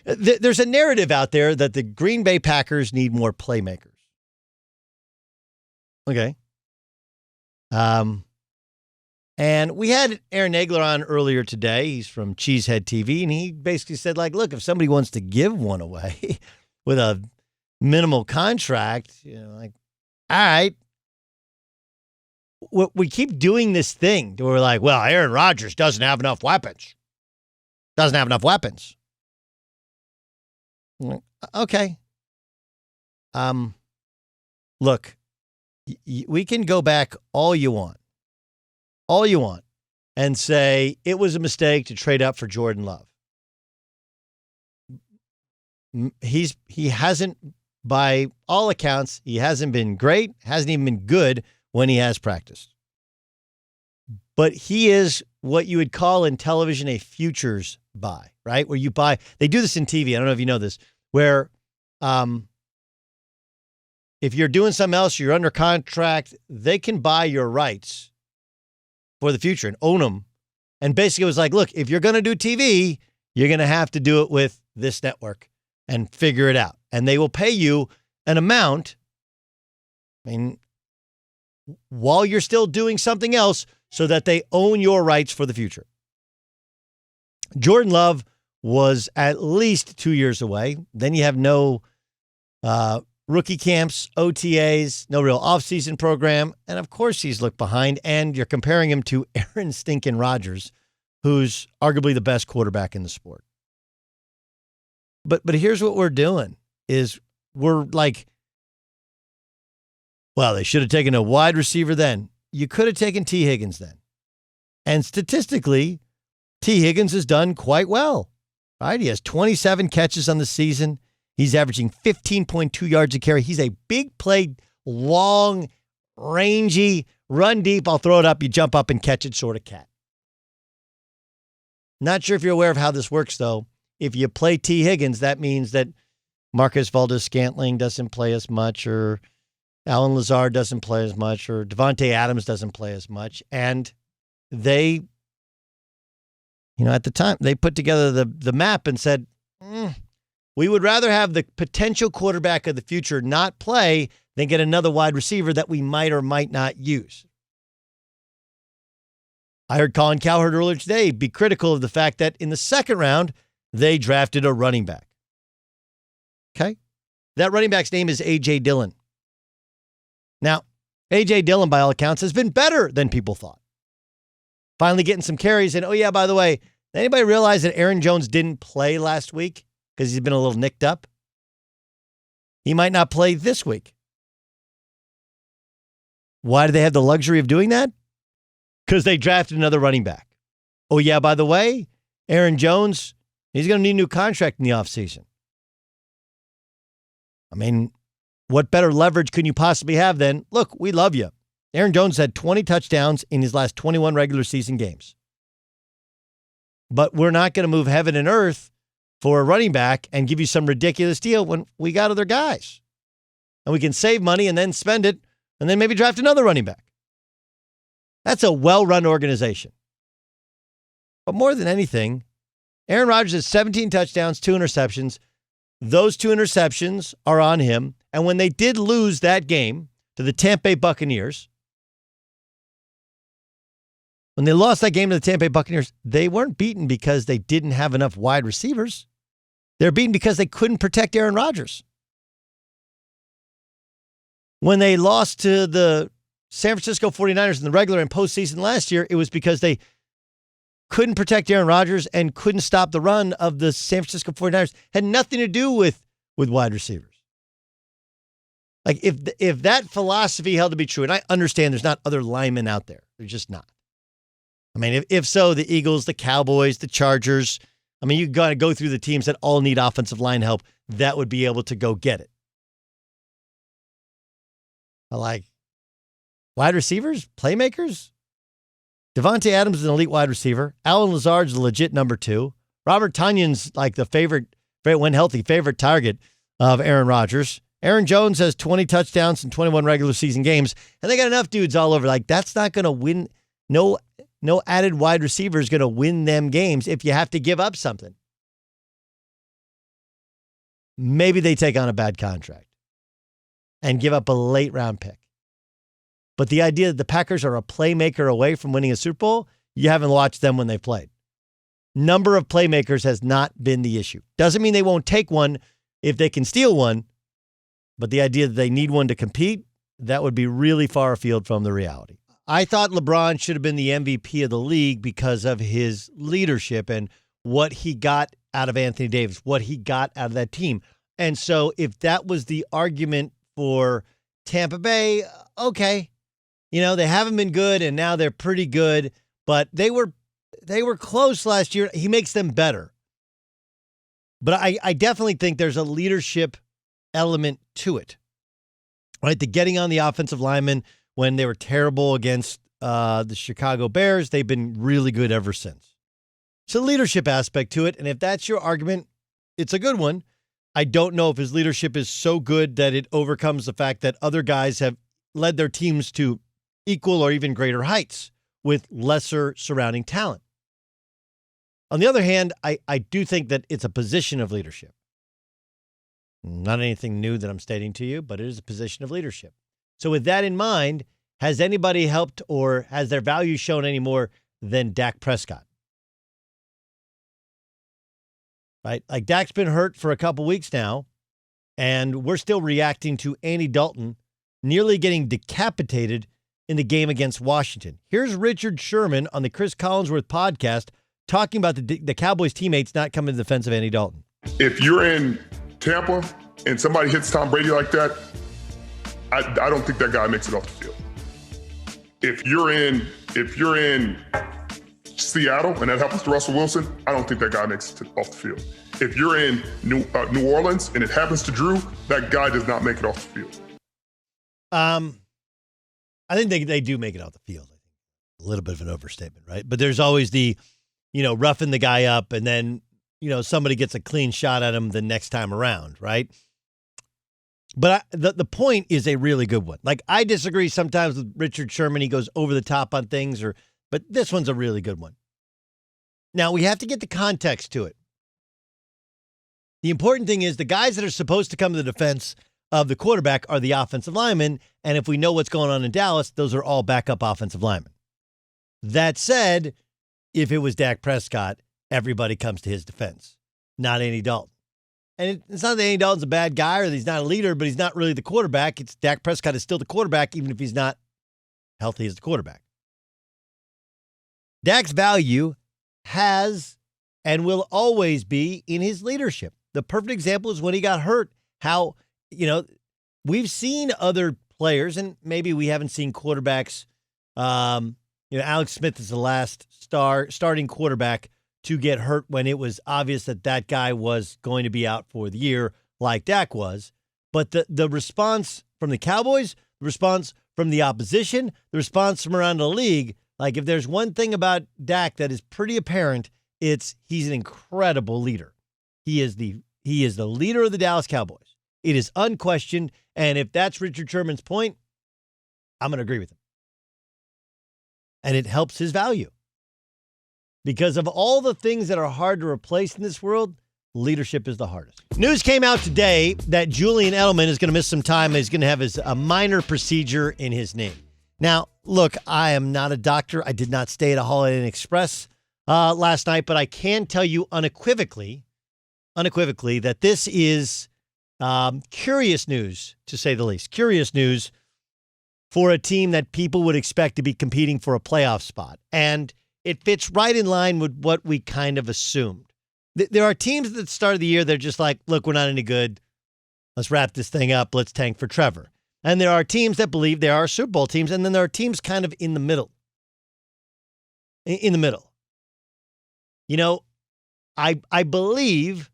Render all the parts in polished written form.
There's a narrative out there that the Green Bay Packers need more playmakers. Okay. And we had Aaron Nagler on earlier today. He's from Cheesehead TV, and he basically said, like, look, if somebody wants to give one away with a minimal contract, like, all right. We keep doing this thing where we're like, well, Aaron Rodgers doesn't have enough weapons. Okay. Look, we can go back all you want, and say it was a mistake to trade up for Jordan Love. He hasn't, by all accounts, he hasn't been great, hasn't even been good when he has practiced. But he is what you would call in television a futures buy, right? Where you buy, they do this in TV. I don't know if you know this, where if you're doing something else, you're under contract, they can buy your rights for the future and own them. And basically it was like, look, if you're going to do TV, you're going to have to do it with this network and figure it out. And they will pay you an amount, I mean, while you're still doing something else so that they own your rights for the future. Jordan was at least 2 years away. Then you have no rookie camps, OTAs, no real offseason program. And of course he's looked behind, and you're comparing him to Aaron Stinkin' Rodgers, who's arguably the best quarterback in the sport. But here's what we're doing is we're like, well, they should have taken a wide receiver then. You could have taken T. Higgins then. And statistically, T. Higgins has done quite well, right? He has 27 catches on the season. He's averaging 15.2 yards a carry. He's a big play, long, rangy, run deep. I'll throw it up. You jump up and catch it sort of cat. Not sure if you're aware of how this works, though. If you play T. Higgins, that means that Marcus Valdes-Scantling doesn't play as much, or Alan Lazard doesn't play as much, or Devontae Adams doesn't play as much. And they, at the time, they put together the map and said, we would rather have the potential quarterback of the future not play than get another wide receiver that we might or might not use. I heard Colin Cowherd earlier today be critical of the fact that in the second round, they drafted a running back. Okay? That running back's name is A.J. Dillon. Now, A.J. Dillon, by all accounts, has been better than people thought. Finally getting some carries. And, oh, yeah, by the way, anybody realize that Aaron Jones didn't play last week because he's been a little nicked up? He might not play this week. Why do they have the luxury of doing that? Because they drafted another running back. Oh, yeah, by the way, Aaron Jones, he's going to need a new contract in the offseason. I mean, what better leverage can you possibly have than, look, we love you. Aaron Jones had 20 touchdowns in his last 21 regular season games. But we're not going to move heaven and earth for a running back and give you some ridiculous deal when we got other guys. And we can save money and then spend it and then maybe draft another running back. That's a well-run organization. But more than anything, Aaron Rodgers has 17 touchdowns, 2 interceptions. Those 2 interceptions are on him. And when they did lose that game to the Tampa Bay Buccaneers, when they lost that game to the Tampa Bay Buccaneers, they weren't beaten because they didn't have enough wide receivers. They're beaten because they couldn't protect Aaron Rodgers. When they lost to the San Francisco 49ers in the regular and postseason last year, it was because they couldn't protect Aaron Rodgers and couldn't stop the run of the San Francisco 49ers. Had nothing to do with wide receivers. Like, if that philosophy held to be true, and I understand there's not other linemen out there. They're just not. I mean, if so, the Eagles, the Cowboys, the Chargers, I mean, you got to go through the teams that all need offensive line help that would be able to go get it. I like wide receivers, playmakers. Devontae Adams is an elite wide receiver. Alan Lazard's a legit number 2. Robert Tonyan's like the favorite, when healthy, favorite target of Aaron Rodgers. Aaron Jones has 20 touchdowns in 21 regular season games, and they got enough dudes all over. Like, that's not going to win. No added wide receiver is going to win them games if you have to give up something. maybe they take on a bad contract and give up a late round pick. But the idea that the Packers are a playmaker away from winning a Super Bowl, you haven't watched them when they've played. Number of playmakers has not been the issue. Doesn't mean they won't take one if they can steal one, but the idea that they need one to compete, that would be really far afield from the reality. I thought LeBron should have been the MVP of the league because of his leadership and what he got out of Anthony Davis, what he got out of that team. And so if that was the argument for Tampa Bay, okay. They haven't been good and now they're pretty good, but they were close last year. He makes them better. But I definitely think there's a leadership element to it. Right? The getting on the offensive linemen when they were terrible against the Chicago Bears, they've been really good ever since. It's a leadership aspect to it, and if that's your argument, it's a good one. I don't know if his leadership is so good that it overcomes the fact that other guys have led their teams to equal or even greater heights with lesser surrounding talent. On the other hand, I do think that it's a position of leadership. Not anything new that I'm stating to you, but it is a position of leadership. So with that in mind, has anybody helped or has their value shown any more than Dak Prescott? Right? Like Dak's been hurt for a couple weeks now, and we're still reacting to Andy Dalton nearly getting decapitated in the game against Washington. Here's Richard Sherman on the Chris Collinsworth podcast talking about the Cowboys teammates not coming to the defense of Andy Dalton. If you're in Tampa and somebody hits Tom Brady like that, I don't think that guy makes it off the field. If you're in Seattle and that happens to Russell Wilson, I don't think that guy makes it off the field. If you're in New Orleans and it happens to Drew, that guy does not make it off the field. I think they do make it off the field. A little bit of an overstatement, right? But there's always the, roughing the guy up and then, somebody gets a clean shot at him the next time around, right? But the point is a really good one. Like, I disagree sometimes with Richard Sherman. He goes over the top on things, but this one's a really good one. Now, we have to get the context to it. The important thing is the guys that are supposed to come to the defense of the quarterback are the offensive linemen, and if we know what's going on in Dallas, those are all backup offensive linemen. That said, if it was Dak Prescott, everybody comes to his defense, not Andy Dalton. And it's not that Andy Dalton's a bad guy or that he's not a leader, but he's not really the quarterback. It's Dak Prescott is still the quarterback, even if he's not healthy as the quarterback. Dak's value has and will always be in his leadership. The perfect example is when he got hurt, how, we've seen other players, and maybe we haven't seen quarterbacks. Alex Smith is the last starting quarterback to get hurt when it was obvious that guy was going to be out for the year, like Dak was. But the response from the Cowboys, the response from the opposition, the response from around the league, like if there's one thing about Dak that is pretty apparent, it's he's an incredible leader. He is the leader of the Dallas Cowboys. It is unquestioned, and if that's Richard Sherman's point, I'm going to agree with him. And it helps his value. Because of all the things that are hard to replace in this world, leadership is the hardest. News came out today that Julian Edelman is going to miss some time. He's going to have a minor procedure in his knee. Now, look, I am not a doctor. I did not stay at a Holiday Inn Express last night, but I can tell you unequivocally that this is curious news, to say the least. Curious news for a team that people would expect to be competing for a playoff spot. And it fits right in line with what we kind of assumed. There are teams at the start of the year that are just like, look, we're not any good. Let's wrap this thing up. Let's tank for Trevor. And there are teams that believe they are Super Bowl teams, and then there are teams kind of in the middle. In the middle. I believe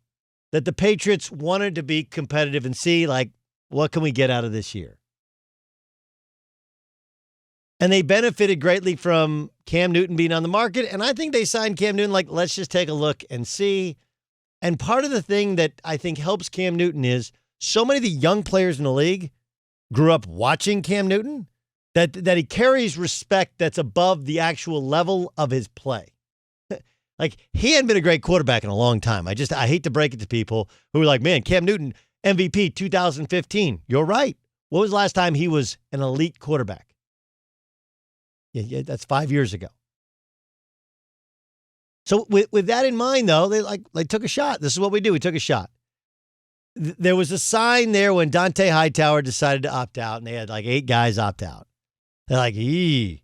that the Patriots wanted to be competitive and see, like, what can we get out of this year? And they benefited greatly from Cam Newton being on the market. And I think they signed Cam Newton like, let's just take a look and see. And part of the thing that I think helps Cam Newton is so many of the young players in the league grew up watching Cam Newton that he carries respect that's above the actual level of his play. Like, he hadn't been a great quarterback in a long time. I hate to break it to people who are like, man, Cam Newton, MVP 2015. You're right. When was the last time he was an elite quarterback? Yeah, that's 5 years ago. So with that in mind, though, they took a shot. This is what we do. We took a shot. There was a sign there when Dante Hightower decided to opt out, and they had like 8 guys opt out. They're like, eee.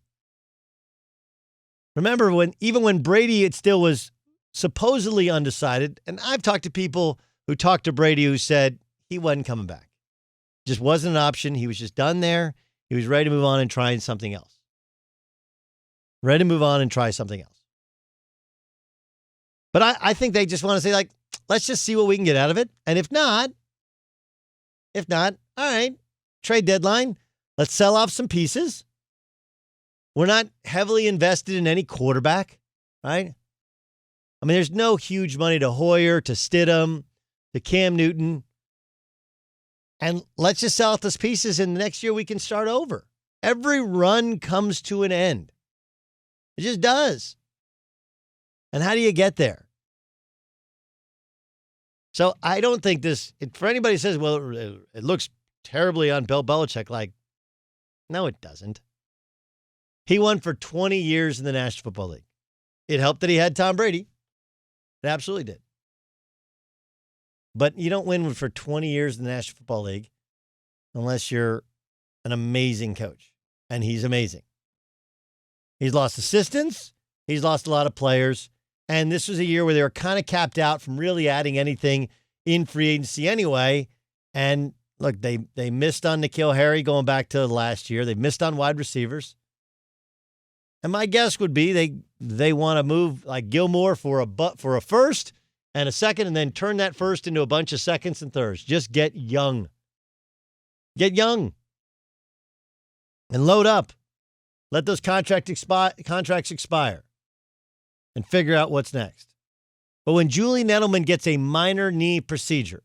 Remember even when Brady, it still was supposedly undecided, and I've talked to people who talked to Brady who said he wasn't coming back. Just wasn't an option. He was just done there. He was ready to move on and try something else. Ready to move on and try something else. But I think they just want to say, like, let's just see what we can get out of it. And if not, all right, trade deadline. Let's sell off some pieces. We're not heavily invested in any quarterback, right? I mean, there's no huge money to Hoyer, to Stidham, to Cam Newton. And let's just sell off those pieces, and the next year we can start over. Every run comes to an end. It just does. And how do you get there? So I don't think for anybody who says, well, it looks terribly on Bill Belichick, like, no, it doesn't. He won for 20 years in the National Football League. It helped that he had Tom Brady. It absolutely did. But you don't win for 20 years in the National Football League unless you're an amazing coach. And he's amazing. He's lost assistants. He's lost a lot of players. And this was a year where they were kind of capped out from really adding anything in free agency anyway. And look, they missed on N'Keal Harry going back to last year. They missed on wide receivers. And my guess would be they want to move like Gilmore for a first and a second, and then turn that first into a bunch of seconds and thirds. Just get young. Get young. And load up. Let those contracts expire. And figure out what's next. But when Julian Edelman gets a minor knee procedure,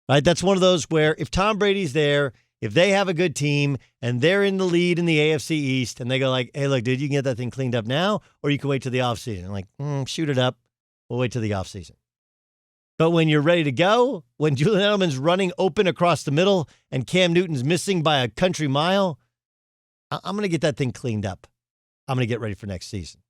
right, that's one of those where if Tom Brady's there, if they have a good team and they're in the lead in the AFC East and they go like, hey, look, dude, you can get that thing cleaned up now or you can wait till the offseason. I'm like, shoot it up. We'll wait till the offseason. But when you're ready to go, when Julian Edelman's running open across the middle and Cam Newton's missing by a country mile, I'm going to get that thing cleaned up. I'm going to get ready for next season.